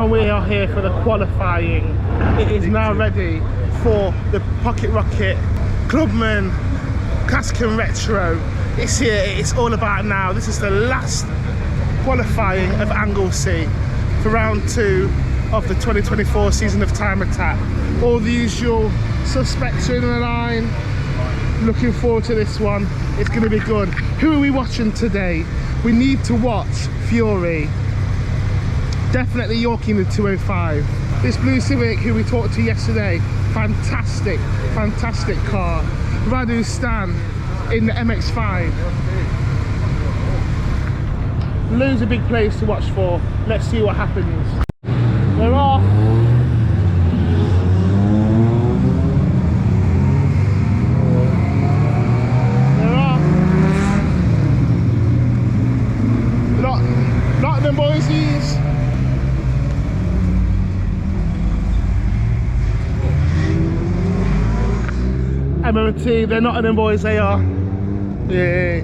and we are here for the qualifying. It is now ready for the Pocket Rocket Clubman Classic and Retro. It's here, it's all about now. This is the last qualifying of Anglesey for round 2 of the 2024 season of Time Attack. All the usual suspects are in the line. Looking forward to this one. It's going to be good. Who are we watching today? We need to watch Fury. Definitely Yorkie in the 205. This blue Civic who we talked to yesterday, fantastic, fantastic car. Radu Stan in the MX-5. Loads of big players to watch for. Let's see what happens. They're off. They're off. Not them boysies. MMT, they're not them boys, they are. Yeah.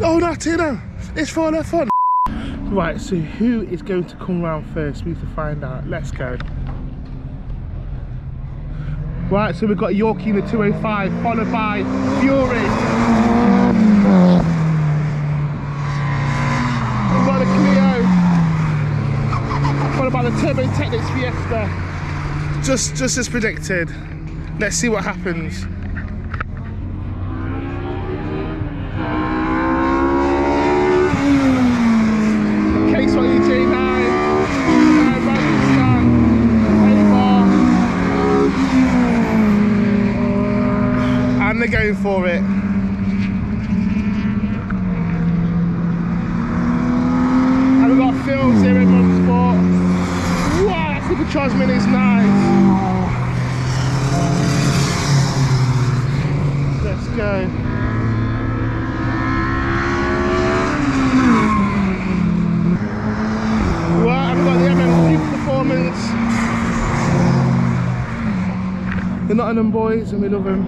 Oh, not Tino. It's for their fun. Right, so who is going to come round first? We need to find out. Let's go. Right, so we've got Yorkie in the 205, followed by Fury. We've got the Clio, followed by the Turbo Technics Fiesta. Just as predicted. Let's see what happens. And they're going for it. And we've got Phil's here in Motorsport. Wow, that supercharged mini is nice. Let's go. Well, I've got the MMT Performance. They're Nottingham boys and we love them.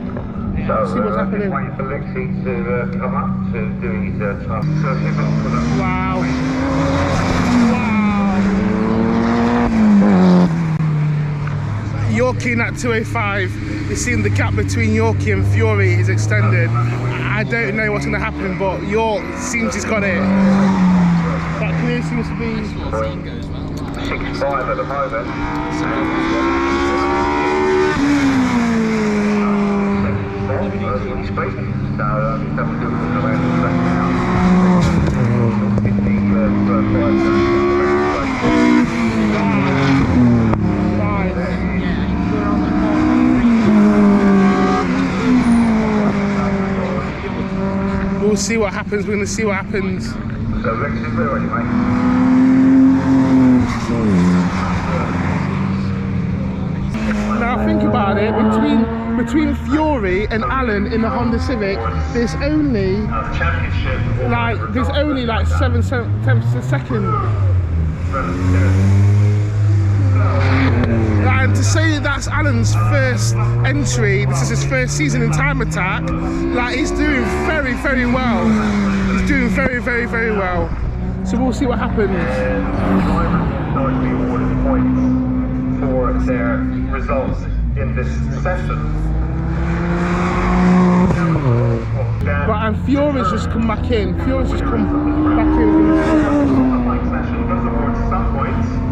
So, see what's happening. Waiting for Lexi to come up to do his task. So, wow. Wow. Yorkie in that 205. You've seen the gap between Yorkie and Fury is extended. I don't know what's going to happen, but York seems he's got it. That clear seems to be 6.5 at the moment. We'll see what happens. We're going to see what happens. So Rex is there anyway. Now think about it, between Fury and Alan in the Honda Civic, there's only like 7 tenths a second. And to say that's Alan's first entry, this is his first season in Time Attack, like he's doing very, very well. He's doing very, very, very well. So we'll see what happens. For their results in this session. Right, and Fury's just come back in.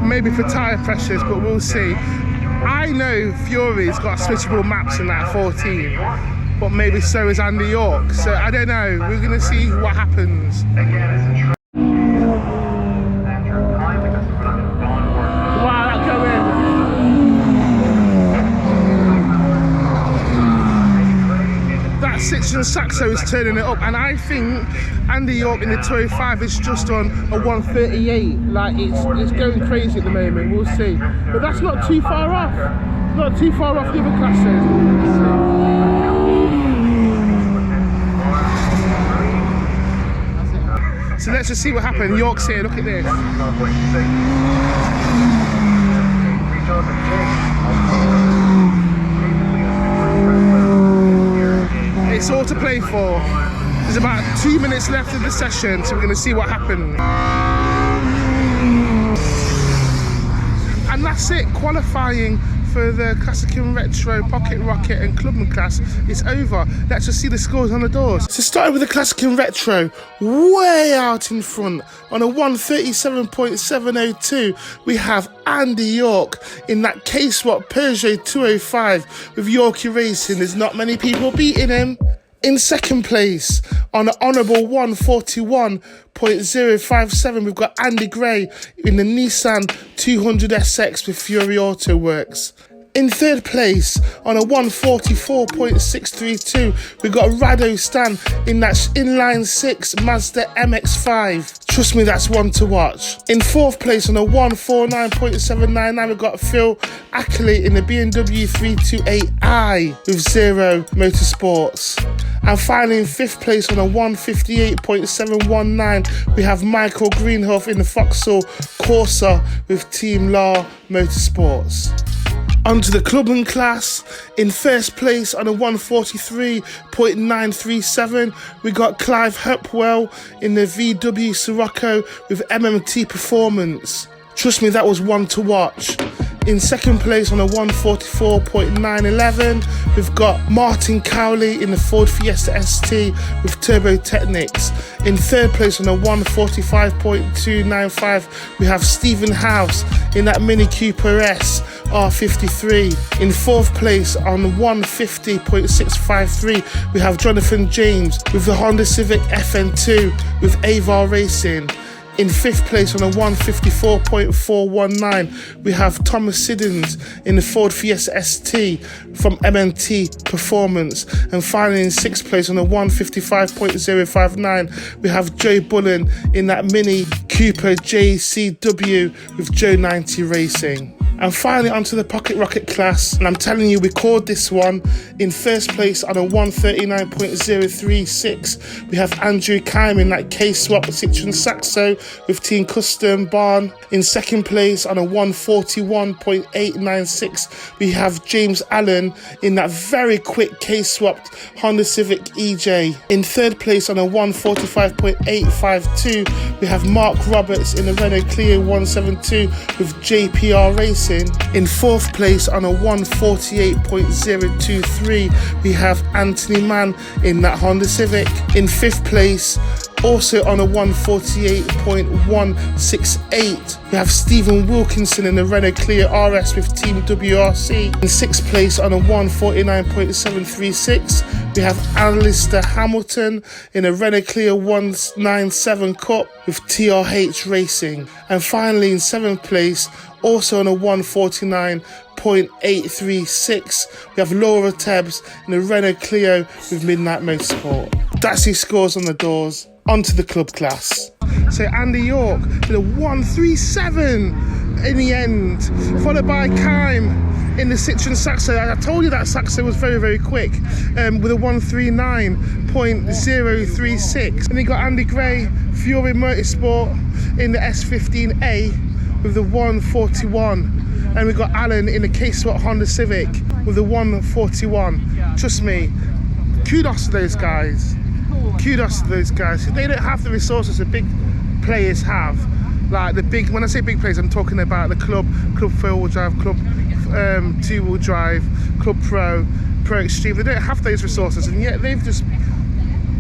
Maybe for tyre pressures, but we'll see. I know Fury's got switchable maps in that 14, but maybe so is Andy York. So I don't know. We're going to see what happens. Citroen Saxo is turning it up, and I think Andy York in the 205 is just on a 138. Like it's going crazy at the moment. We'll see, but that's not too far off. Not too far off the other classes. So let's just see what happens. York's here. Look at this. It's all to play for. There's about 2 minutes left of the session, so we're going to see what happens. And that's it, qualifying for the Classic and Retro, Pocket Rocket and Clubman class is over. Let's just see the scores on the doors. So starting with the Classic and Retro, way out in front on a 137.702, we have Andy York in that K-Swap Peugeot 205 with Yorkie Racing. There's not many people beating him. In second place, on an honourable 141.057, we've got Andy Gray in the Nissan 200SX with Fury Auto Works. In third place, on a 144.632, we've got Rado Stan in that inline 6 Mazda MX-5. Trust me, that's one to watch. In fourth place, on a 149.799, we've got Phil Ackley in the BMW 328i with Zero Motorsports. And finally, in fifth place, on a 158.719, we have Michael Greenhoff in the Vauxhall Corsa with Team Law Motorsports. Onto the Clubman class. In first place on a 143.937, we got Clive Hopwell in the VW Sirocco with MMT Performance. Trust me, that was one to watch. In second place on a 144.911, we've got Martin Cowley in the Ford Fiesta ST with Turbo Technics. In third place on a 145.295, we have Stephen House in that Mini Cooper S R53. In fourth place on 150.653, we have Jonathan James with the Honda Civic FN2 with Evos Racing. In fifth place on a 154.419, we have Thomas Siddons in the Ford Fiesta ST from MMT Performance. And finally in sixth place on a 155.059, we have Joe Bullen in that Mini Cooper JCW with Joe 90 Racing. And finally onto the Pocket Rocket class, and I'm telling you, we called this one. In first place on a 139.036, we have Andrew Kime in that K-Swap Citroen Saxo with Team Custom Barn. In second place on a 141.896, we have James Allen in that very quick K-Swapped Honda Civic EJ. In third place on a 145.852, we have Mark Roberts in the Renault Clio 172 with JPR Racing. In fourth place on a 148.023, we have Anthony Mann in that Honda Civic. In fifth place, also on a 148.168, we have Stephen Wilkinson in the Renault Clio RS with Team WRC. In sixth place on a 149.736, we have Alistair Hamilton in a Renault Clio 197 Cup with TRH Racing. And finally in seventh place, also on a 149.836, we have Laura Tebbs in the Renault Clio with Midnight Motorsport. That's his scores on the doors. Onto the club class. So Andy York with a 137 in the end, followed by Kime in the Citroen Saxo. I told you that Saxo was very, very quick with a 139.036. And then got Andy Gray, Fury Motorsport in the S15A with the 141. And we got Alan in the K-Swap Honda Civic with the 141. Trust me, kudos to those guys. Kudos to those guys. They don't have the resources the big players have. Like the big, when I say big players, I'm talking about the Club 4-wheel drive, Club 2-wheel drive, Club Pro, Pro Extreme. They don't have those resources, and yet they've just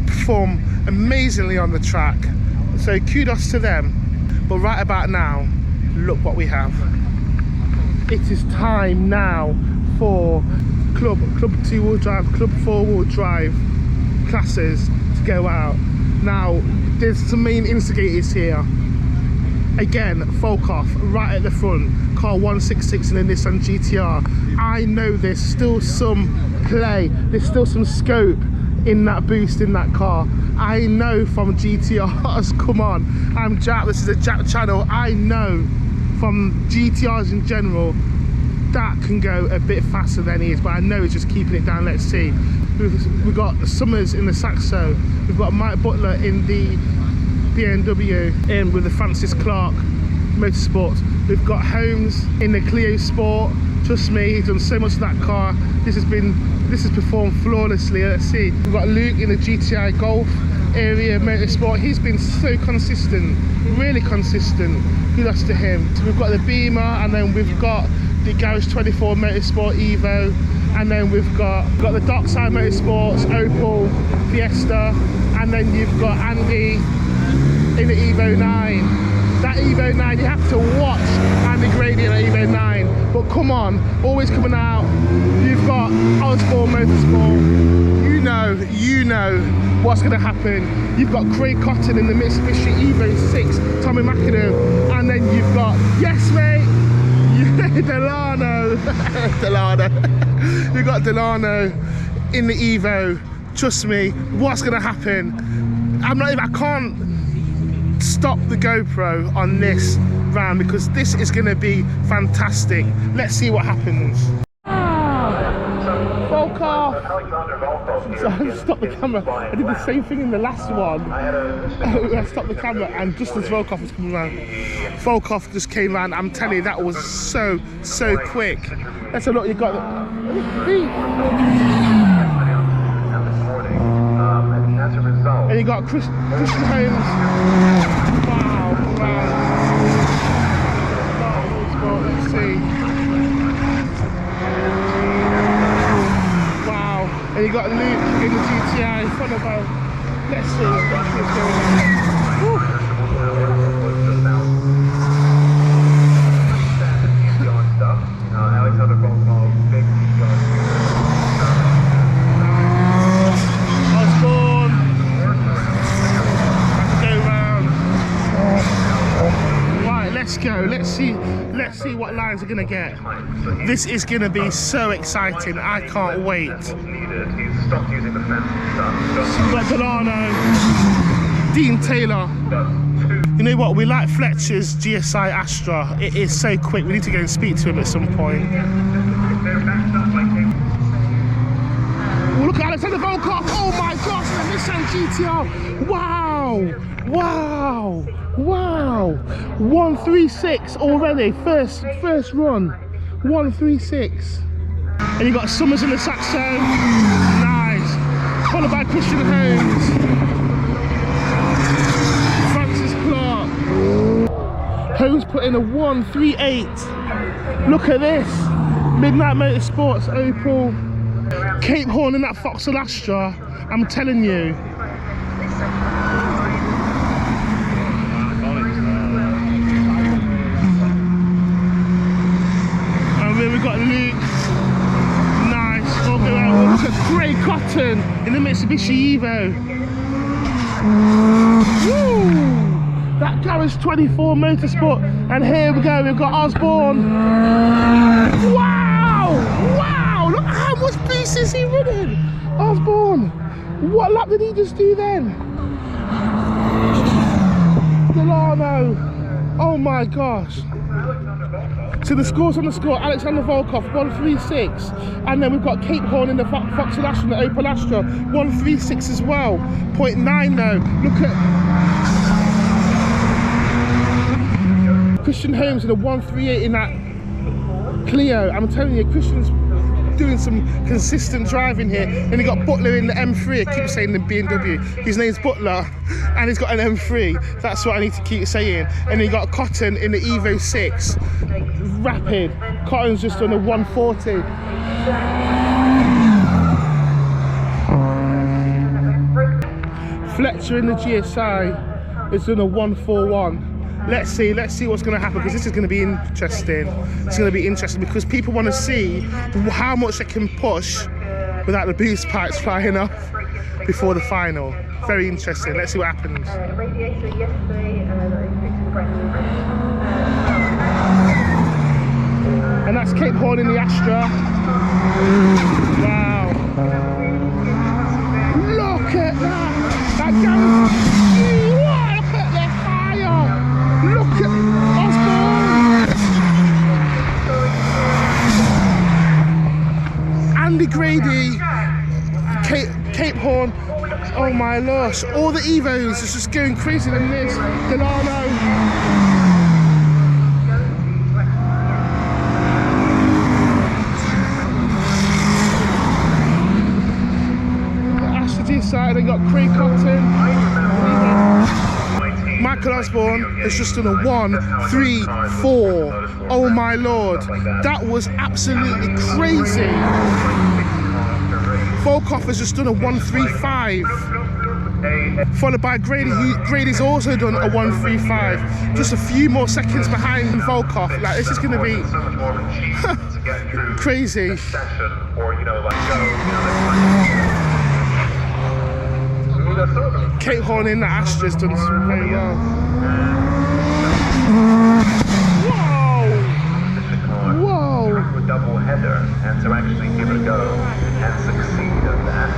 performed amazingly on the track. So kudos to them. But right about now, look what we have. It is time now for Club 2-wheel drive, Club 4-wheel drive classes to go out. Now, there's some main instigators here. Again, Volkov right at the front, car 166 in a Nissan GTR. I know there's still some play, there's still some scope in that boost in that car. I know from GTRs, come on, I'm Jack, this is a Jack channel. I know from GTRs in general, that can go a bit faster than he is, but I know he's just keeping it down. Let's see. We've got Summers in the Saxo, we've got Mike Butler in the BMW in with the Francis Clark Motorsport, we've got Holmes in the Clio Sport. Trust me, he's done so much of that car. This has performed flawlessly. Let's see, we've got Luke in the GTI Golf area motorsport. He's been so consistent, really consistent. Kudos to him. So we've got the Beamer, and then we've got the Garage 24 Motorsport Evo, and then we've got the Dockside Motorsports Opel Fiesta, and then you've got Andy in the Evo 9. That Evo 9, you have to watch Andy Grady in the Evo 9. But come on, always coming out. You've got Osborne Motorsport. You know what's going to happen. You've got Craig Cotton in the Mitsubishi Evo 6, Tommy McAdoo, and then you've got, yes mate, Delano. You've got Delano in the Evo. Trust me, what's going to happen? I can't stop the GoPro on this round because this is going to be fantastic. Let's see what happens. Volkov. Aleksandr Volkov. So I stopped the camera. I did the same thing in the last one. I stopped the camera, and just as Volkov was coming around, Volkov just came around. I'm telling you, that was so quick. Let's have a look. You got and you got Christian Holmes. Wow. Let's see. And you got Luke in the GTR, followed by, let's see what's going on. Aleksandr Volkov, big Osborne. Go round. Right, let's go. Let's see what lines are gonna get. This is gonna be so exciting. I can't wait. He's stopped using the fence. We've got Delano, Dean Taylor. You know what? We like Fletcher's GSI Astra. It is so quick. We need to go and speak to him at some point. Oh, look at Aleksandr Volkov. Oh my gosh, the Nissan GTR. Wow. 136 already. First run. 136. And you got Summers in the Saxo. Nice. Followed by Christian Holmes. Francis Clark. Holmes put in a 138. Look at this. Midnight Motorsports Opel. Cape Horn in that Vauxhall Astra. I'm telling you. And then we've got Luke. Nice. All go out. Look at Craig Cotton in the Mitsubishi Evo. Woo! That Garage 24 Motorsport. And here we go. We've got Osborne. Wow! Look how much pace is he running. Osborne. What lap did he just do then? Delano. Oh my gosh. So the scores on the score, Aleksandr Volkov 136, and then we've got Cape Horn in the Vauxhall Astra, the Opel Astra 136 as well. 0.9 though. Look at Christian Holmes in a 138 in that Clio. I'm telling you, Christian's doing some consistent driving here. And you got Butler in the M3. I keep saying the BMW. His name's Butler, and he's got an M3. That's what I need to keep saying. And you got Cotton in the Evo 6. Rapid. Cotton's just on a 140. Fletcher in the GSI is on a 141. Let's see what's going to happen, because this is going to be interesting. It's going to be interesting because people want to see how much they can push without the boost pipes flying off before the final. Very interesting. Let's see what happens. And that's Cape Horn in the Astra. Wow. Look at that. That goes. Look at the fire. Look at Osborne. Andy Grady. Cape Horn. Oh my gosh. All the Evos is just going crazy than this. Delano. side, and got Craig Cotton. Michael Osborne has just done a 1-3-4. Oh my lord, that was absolutely crazy. Volkov has just done a 1-3-5, followed by Grady. Grady's also done a 1-3-5, just a few more seconds behind Volkov. Like, this is going to be crazy. Kate Horn in the Astra's done very well. Whoa! A double header, and to actually give it a go and succeed at that,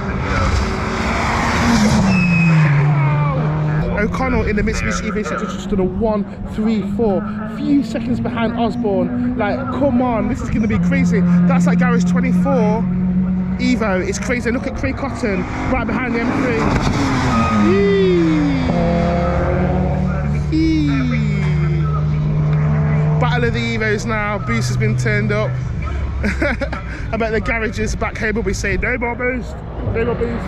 O'Connell in the Mitsubishi Evos has just done a 1-3-4, few seconds behind Osborne. Like, come on, this is going to be crazy. That's like Garage 24 Evo. It's crazy. Look at Craig Cotton right behind the M3. Battle of the Evos now. Boost has been turned up. I bet the garages back home will be saying no more boost, no more boost.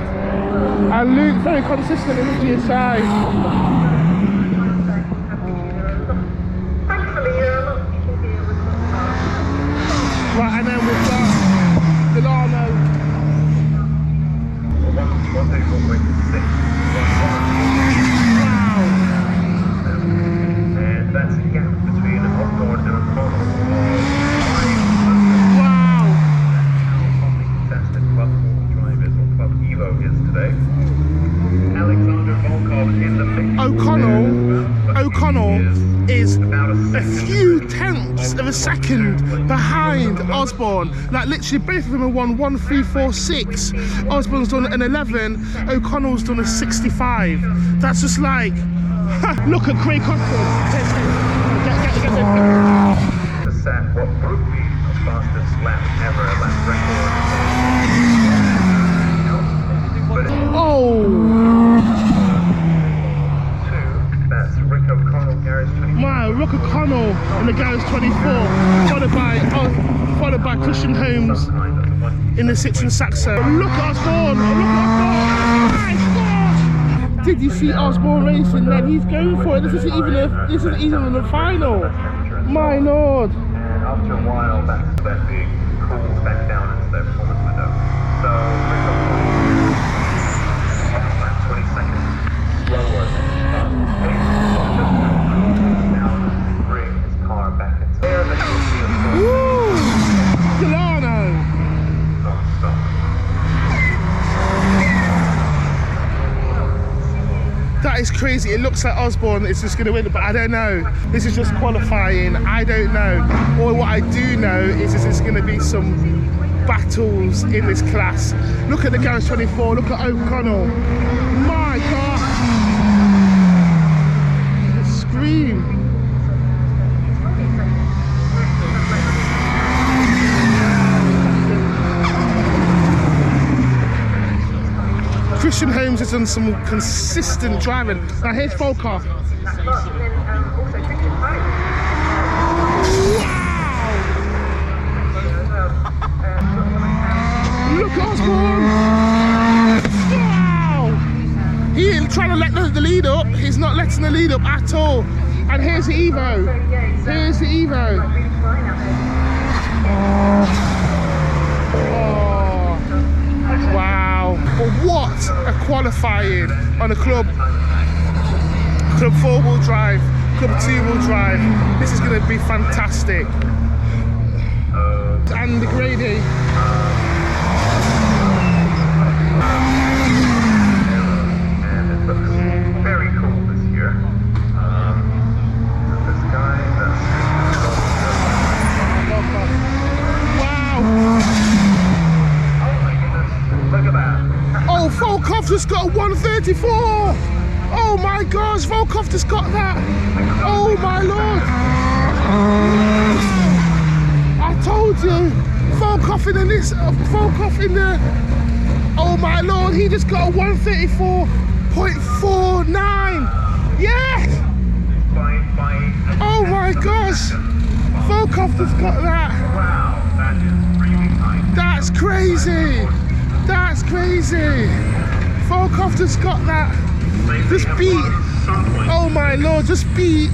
And Luke very consistent in the GSI. Right, and then we've got Delano. Wow. And that's the gap between Osborne and O'Connell. Wow. How fantastic Club drivers or Club Evo is today. Aleksandr Volkov in the mix. O'Connell is a few tenths of a second behind Osborne. Like, literally both of them have won 1-3-4-6. Osborne's done an 11, O'Connell's done a 65. That's just like, look at Craig Cotton. to set what would be the fastest lap ever, a lap record. Oh! That's Rick O'Connell, Garage 24. Wow, Rick O'Connell in the Garage 24, followed by Christian Holmes in the Citroen Saxo. Look at Osborne! Look at Osborne! My God! Did you see Osborne racing? Then he's going for it. This isn't even the final. My lord! And after a while, that being cooled back down into their performance window. So Rick O'Connell, 20 seconds slower than now bring his car back into there. Then you'll see a Woo! Delano! non-stop. That is crazy. It looks like Osborne is just going to win, but I don't know. This is just qualifying. I don't know. Or what I do know is there's going to be some battles in this class. Look at the Garage 24. Look at O'Connell. My God! The scream. Christian Holmes has done some consistent driving. Now here's Volkov. Wow! Look at Osborne! Wow! He ain't trying to let the lead up. He's not letting the lead up at all. And here's the Evo. Here's the Evo. Wow, but what a qualifying on a Club 4-wheel drive, Club 2-wheel drive. This is going to be fantastic. And the Grady. And it looks very cool this year. This guy, Wow. look at that. Oh, Volkov just got a 134. Oh my gosh, Volkov just got that. Oh my lord. I told you. Volkov in the... Oh my lord, he just got a 134.49. Yes. Oh my gosh. Volkov just got that. Wow, that is really nice. That's crazy. That's crazy. Volkov just got that. Just beat. Oh my lord, just beat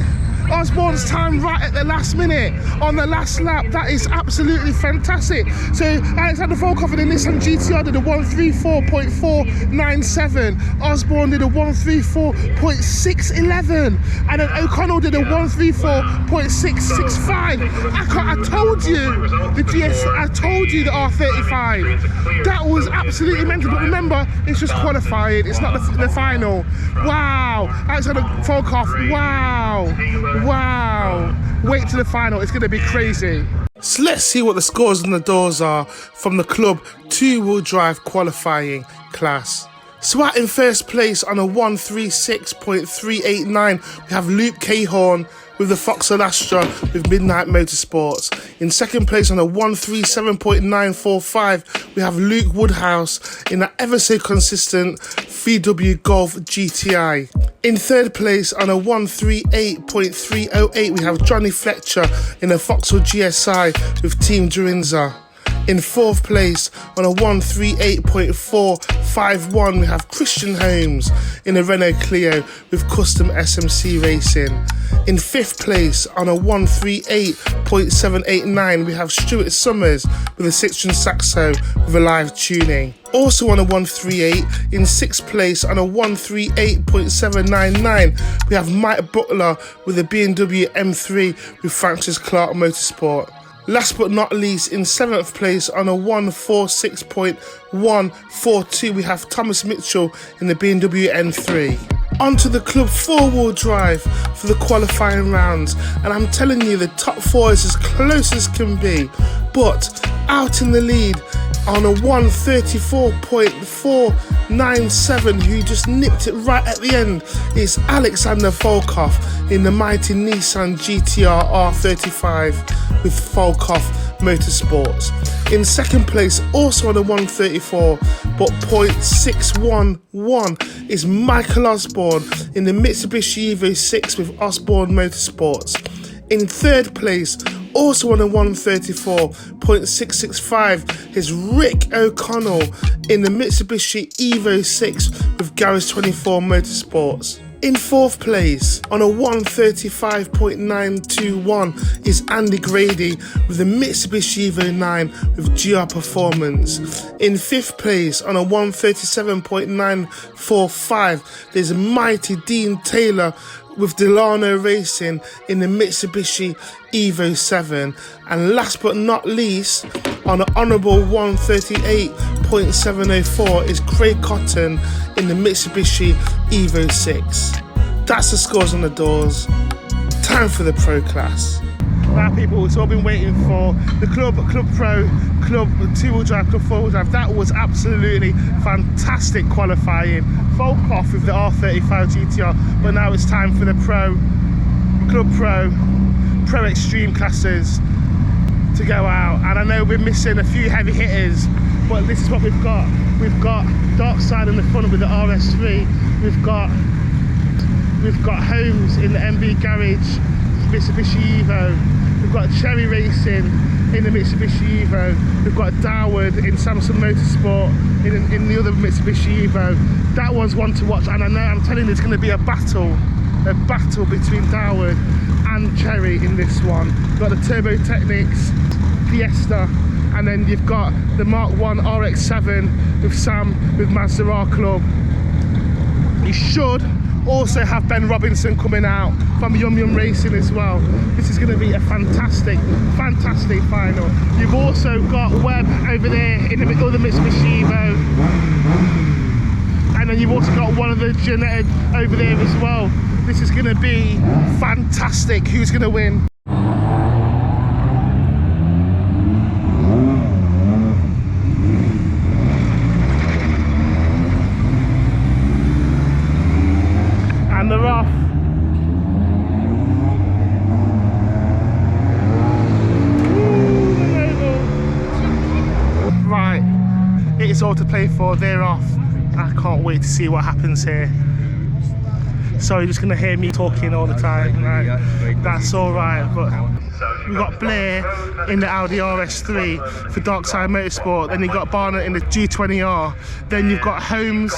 Osborne's time right at the last minute on the last lap. That is absolutely fantastic. So Aleksandr Volkov in the Nissan GTR did a 134.497. Osborne did a 134.611, and then O'Connell did a 134.665. I told you the I told you the R35. That was absolutely mental. But remember, it's just qualifying. It's not the final. Wow, Aleksandr Volkov. Wow. Wow, wait till the final, it's going to be crazy. So let's see what the scores on the doors are from the club two-wheel drive qualifying class. So out in first place on a 136.389, we have Luke Cahorn with the Vauxhall Astra with Midnight Motorsports. In second place on a 137.945, we have Luke Woodhouse in the ever so consistent VW Golf GTI. In third place on a 138.308, we have Johnny Fletcher in the Vauxhall GSI with Team Durinza. In fourth place on a 138.451, we have Christian Holmes in the Renault Clio with Custom SMC Racing. In fifth place on a 138.789, we have Stuart Summers with a Citroen Saxo with a live tuning. Also on a 138, in sixth place on a 138.799, we have Mike Butler with a BMW M3 with Francis Clark Motorsport. Last but not least, in seventh place on a 146.142, we have Thomas Mitchell in the BMW M3. Onto the club four-wheel drive for the qualifying rounds, and I'm telling you, the top four is as close as can be. But out in the lead on a 134.497, who just nipped it right at the end, is Aleksandr Volkov in the mighty Nissan GTR R35 with Volkov Motorsports. In second place, also on a 134 but 0.611, is Michael Osborne in the Mitsubishi Evo 6 with Osborne Motorsports. In third place, also on a 134.665, is Rick O'Connell in the Mitsubishi Evo 6 with Garage 24 Motorsports. In fourth place, on a 135.921, is Andy Grady with the Mitsubishi Evo 9 with GR Performance. In fifth place, on a 137.945, there's mighty Dean Taylor with Delano Racing in the Mitsubishi Evo 7. And last but not least, on an honourable 138.704, is Craig Cotton in the Mitsubishi Evo 6. That's the scores on the doors. Time for the pro class. Now people, it's all been waiting for the Club Pro, Club two-wheel drive, Club four-wheel drive. That was absolutely fantastic qualifying. Volkov with the R35 GTR, but now it's time for the Club Pro Extreme classes to go out. And I know we're missing a few heavy hitters, but this is what we've got. We've got Dark Side in the front with the RS3. We've got Holmes in the MV Garage Mitsubishi Evo. We've got Cherry Racing in the Mitsubishi Evo. We've got Darwood in Samsung Motorsport in the other Mitsubishi Evo. That one's one to watch, and I know, I'm telling you, there's going to be a battle between Darwood and Cherry in this one. We've got the Turbo Technics Fiesta, and then you've got the Mark 1 RX-7 with Sam with Mazda R Club. You should also have Ben Robinson coming out from Yum Yum Racing as well. This is going to be a fantastic final. You've also got Webb over there in the other Mitsubishi Evo, and then you've also got one of the Janetta over there as well. This is going to be fantastic. Who's going to win? And they're off. Right, it's all to play for. They're off. I can't wait to see what happens here. So you're just going to hear me talking all the time, right? That's all right, but We've got Blair in the Audi RS3 for Darkside Motorsport. Then you've got Barnett in the G20R. Then you've got Holmes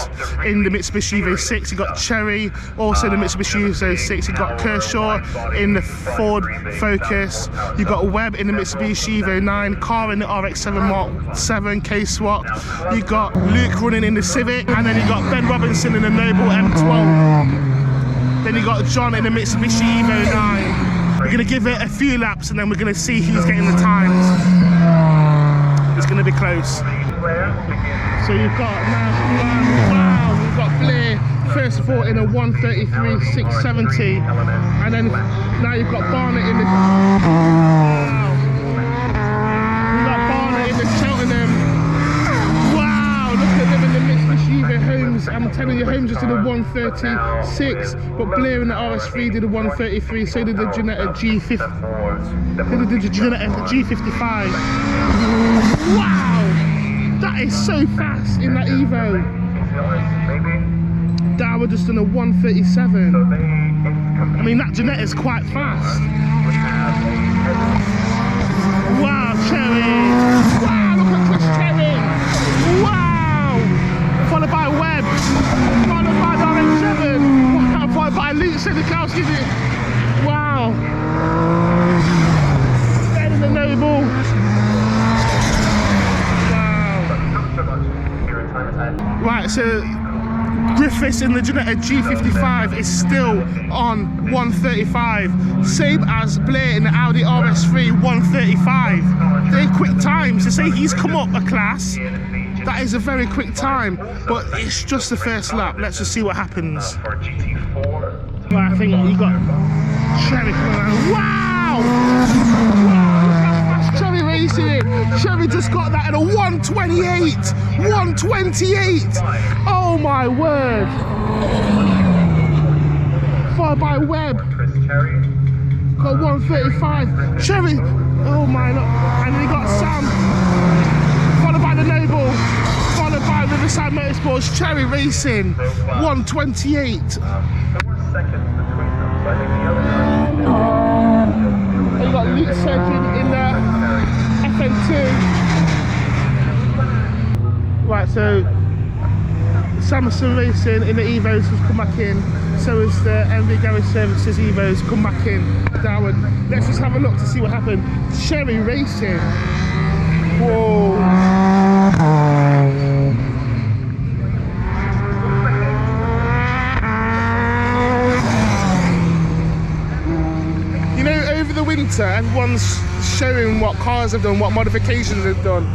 in the Mitsubishi Evo 6. You've got Cherry also in the Mitsubishi Evo 6. You've got Kershaw in the Ford Focus. You've got Webb in the Mitsubishi Evo 9. Carr in the RX-7 Mark 7 K-Swap. You've got Luke running in the Civic. And then you've got Ben Robinson in the Noble M12. Then you've got John in the Mitsubishi Evo 9. We're going to give it a few laps and then we're going to see who's getting the times. It's going to be close. So you've got now, wow, we've got Blair first of all in a 1:33.670, and then now you've got Barnett in the, wow. We've got Barnett in the Cheltenham. Wow, look at them in the Mitsubishi Evo. Holmes, I'm telling you, Holmes just did a 1:36, but Blair in the RS3 did a 1:33, so did the Ginetta G50, did the Ginetta G55. Wow, that is so fast in that Evo. Dower just done a 1:37. I mean, that Ginetta is quite fast. Wow, Cherry. Wow, look at Chris Cherry. Wow. Followed by Webb. Followed by RX-7. Wow, followed by Luke Sedikowski. Wow. Then in the Noble. Wow. Right, so Griffiths in the Ginetta G55 is still on 1:35, same as Blair in the Audi RS3 1:35. They're quick times. To say he's come up a class, that is a very quick time, but it's just the first lap. Let's just see what happens. Right, I think you got Cherry coming around. Wow! Wow, look how fast Cherry racing. Cherry just got that at a 1:28. 1:28. Oh my word. Followed by Webb. Got 1:35. Cherry. Oh my look. And then you got Sam. Followed by the Noble. Followed by Riverside Motorsports. Cherry racing. 1:28. And you got Luke Sedgwick in the FN2. Right, so Samson Racing in the Evos has come back in. So has the MV Garage Services Evos come back in. Darwin. Let's just have a look to see what happened. Cherry Racing. Whoa. You know, over the winter, everyone's showing what cars have done, what modifications they've done.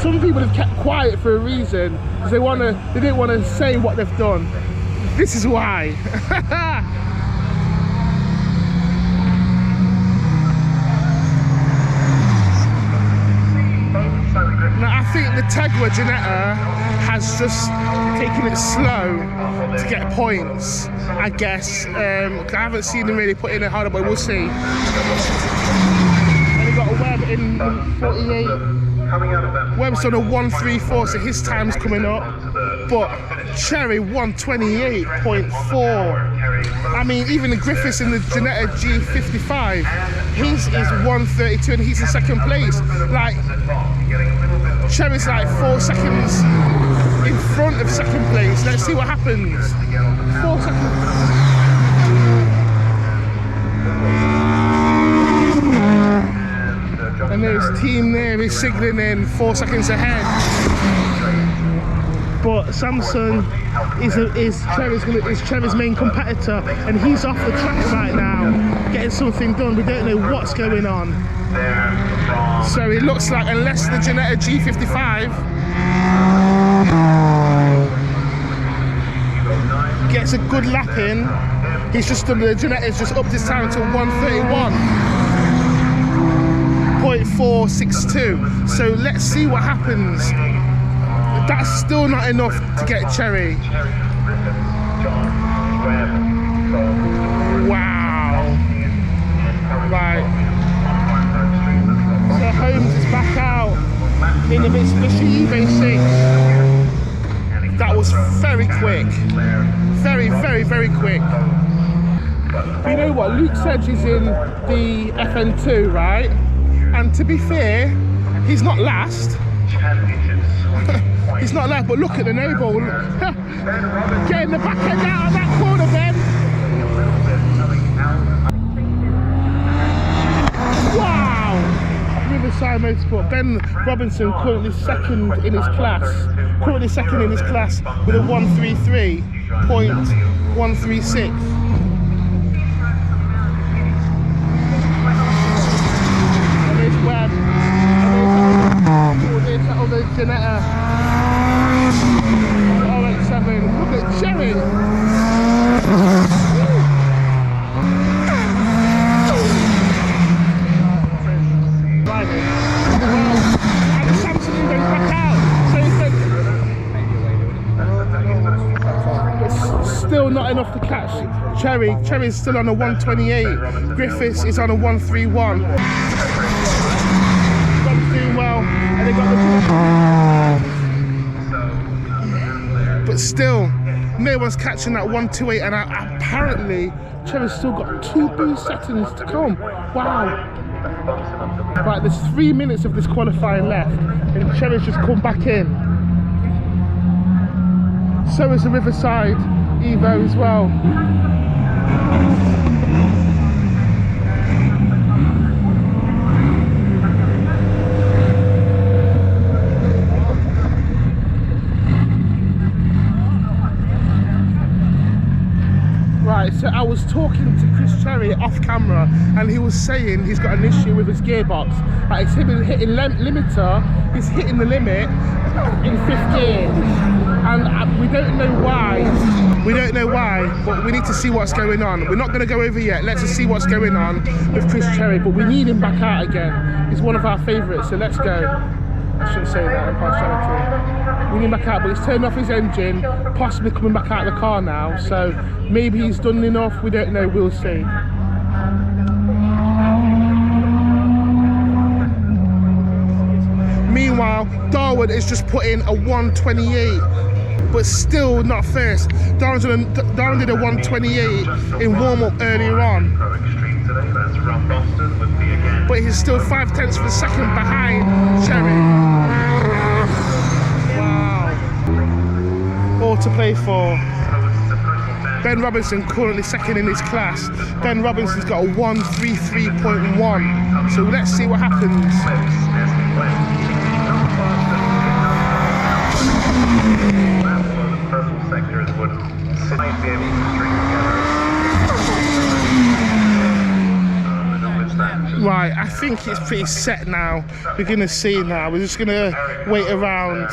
Some people have kept quiet for a reason, because they didn't want to say what they've done. This is why. Now I think the Tegua Ginetta has just taken it slow to get points, I guess. I haven't seen them really put in it harder, but we'll see. And we've got a Webb in 48. Webb's done a 1:34, so his time's coming up. But Cherry 1:28.4. I mean, even the Griffiths in the Ginetta G55, his is 1:32 and he's in second place. Like, Cherry's like 4 seconds in front of second place. Let's see what happens. 4 seconds. And there's team there is signalling in 4 seconds ahead. But Samson is Cherry's main competitor, and he's off the track right now, getting something done. We don't know what's going on. So it looks like, unless the Ginetta G55 gets a good lap in, he's just done, the Ginetta's just upped his time to 1:31.462. So let's see what happens. That's still not enough to get Cherry. Wow. Right. So Holmes is back out in the Mitsubishi Evo 6. That was very quick. Very, very, very quick. You know what? Luke Sedge is in the FN2, right? And to be fair, he's not last. He's not last, but look at the Noble. Getting the back end out of that corner, Ben. Wow! Riverside Motorsport. Ben Robinson currently second in his class. Currently second in his class with a 133.136. And there's Webb. And there's that other Janetta. RX7. Look at Cherry. Still not enough to catch Cherry. Cherry's still on a 128. Griffiths is on a 131. Rob's doing well, and they got the. But still, no one's catching that 128, and apparently Cherry's still got 2 boost seconds to come. Wow. Right, there's 3 minutes of this qualifying left, and Cherry's just come back in. So is the Riverside Evo as well. Right, so I was talking to Chris Cherry off camera, and he was saying he's got an issue with his gearbox. Like, it's him hitting limiter, he's hitting the limit in 5th gear. And we don't know why. We don't know why, but we need to see what's going on. We're not going to go over yet. Let's just see what's going on with Chris Cherry, but we need him back out again. He's one of our favourites, so let's go. I shouldn't say that, impartiality. We need him back out, but he's turned off his engine, possibly coming back out of the car now, so maybe he's done enough, we don't know, we'll see. Meanwhile, Darwin is just put in a 128, but still not first. Darwin did a 128 in warm-up earlier on, but he's still 5/10 of a second behind Cherry. Wow. All to play for. Ben Robinson currently second in his class. Ben Robinson's got a 133.1, so let's see what happens. Right, I think it's pretty set now. We're going to see now. We're just going to wait around.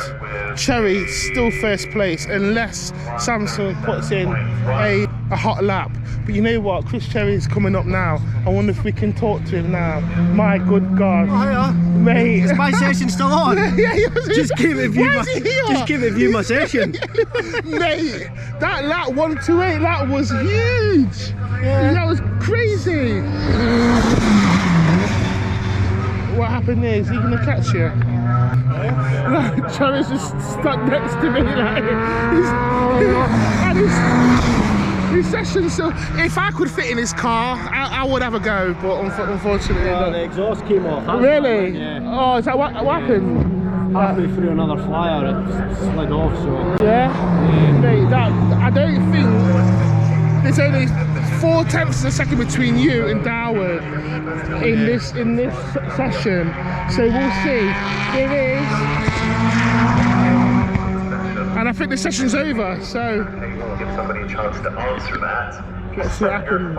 Cherry still first place unless Samsung puts in a hot lap. But you know what? Chris Cherry's coming up now. I wonder if we can talk to him now. My good God. Oh, yeah. Mate. Is my session still on? Yeah, just give it a view my session. Mate, that lap 128 lap was huge. Yeah. That was crazy. What happened there? Is he going to catch you? Like, Cherry's just stuck next to me. Like, his session. So if I could fit in his car, I would have a go. But unfortunately, no. The exhaust came off. Really? Yeah. Oh, is that what happened? Halfway through another flyer, it slid off. So. Yeah. Mate, I don't think there's only 4/10 of a second between you and Darwin in this session, so we'll see. There is, and I think the session's over, so give somebody a chance to answer that. Let's see what happens.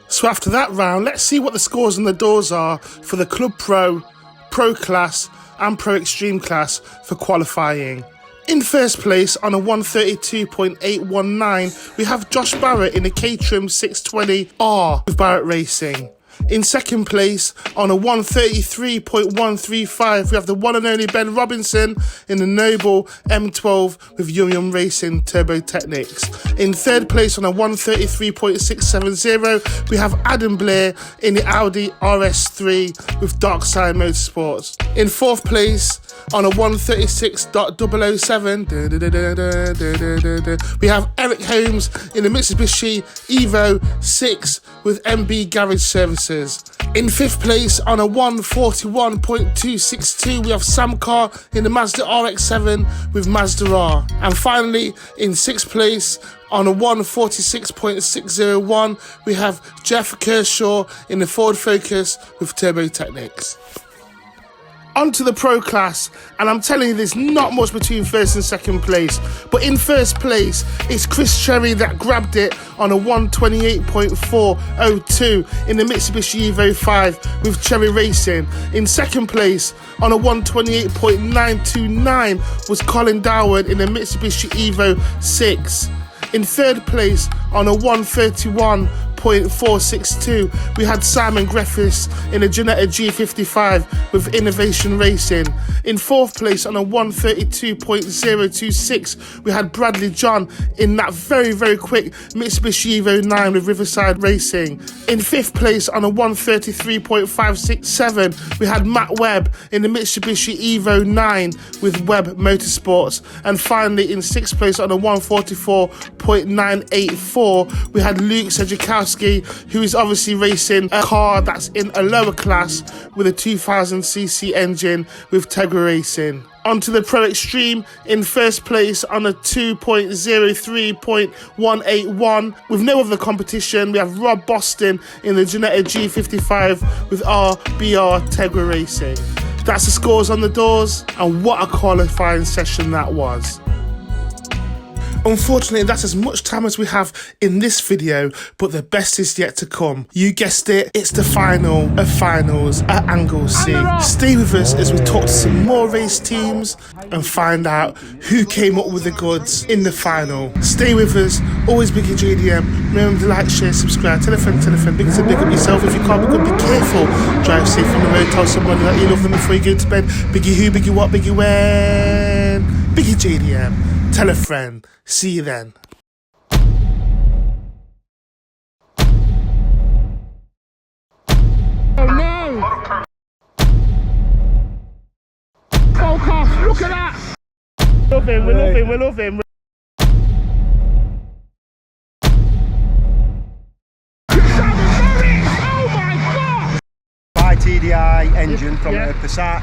So after that round, let's see what the scores on the doors are for the Club Pro, Pro Class and Pro Extreme Class for qualifying. In first place on a 132.819, we have Josh Barrett in a K-Trim 620R with Barrett Racing. In second place, on a 133.135, we have the one and only Ben Robinson in the Noble M12 with Yum Yum Racing Turbo Technics. In third place, on a 133.670, we have Adam Blair in the Audi RS3 with Darkside Motorsports. In fourth place, on a 136.007, we have Eric Holmes in the Mitsubishi Evo 6 with MB Garage Services. In fifth place, on a 141.262, we have Sam Carr in the Mazda RX-7 with Mazda R. And finally, in sixth place, on a 146.601, we have Jeff Kershaw in the Ford Focus with Turbo Technics. Onto the Pro class, and I'm telling you, there's not much between first and second place. But in first place, it's Chris Cherry that grabbed it on a 128.402 in the Mitsubishi Evo 5 with Cherry Racing. In second place, on a 128.929 was Colin Darwood in the Mitsubishi Evo 6. In third place, on a 131.462, we had Simon Griffiths in a Ginetta G55 with Innovation Racing. In fourth place, on a 132.026, we had Bradley John in that very, very quick Mitsubishi Evo 9 with Riverside Racing. In fifth place, on a 133.567, we had Matt Webb in the Mitsubishi Evo 9 with Webb Motorsports. And finally, in sixth place, on a 144.984, we had Luke Sedgwickowski, who is obviously racing a car that's in a lower class with a 2000cc engine with Tegra Racing. Onto the Pro Extreme, in first place on a 2.03.181 with no other competition, we have Rob Boston in the Ginetta G55 with RBR Tegra Racing. That's the scores on the doors, and what a qualifying session that was. Unfortunately, that's as much time as we have in this video, but the best is yet to come. You guessed it, it's the final of finals at Anglesey. Stay with us as we talk to some more race teams and find out who came up with the goods in the final. Stay with us, always BiggieJDM. Remember to like, share, subscribe, tell a friend, big to big up yourself. If you can't be good, be careful. Drive safe on the road, tell somebody that you love them before you go to bed. Biggie who, Biggie what, Biggie when? BiggieJDM. Tell a friend. See you then. Oh no! Volkov, look at that! Love him, we love him. TDI engine from the Passat.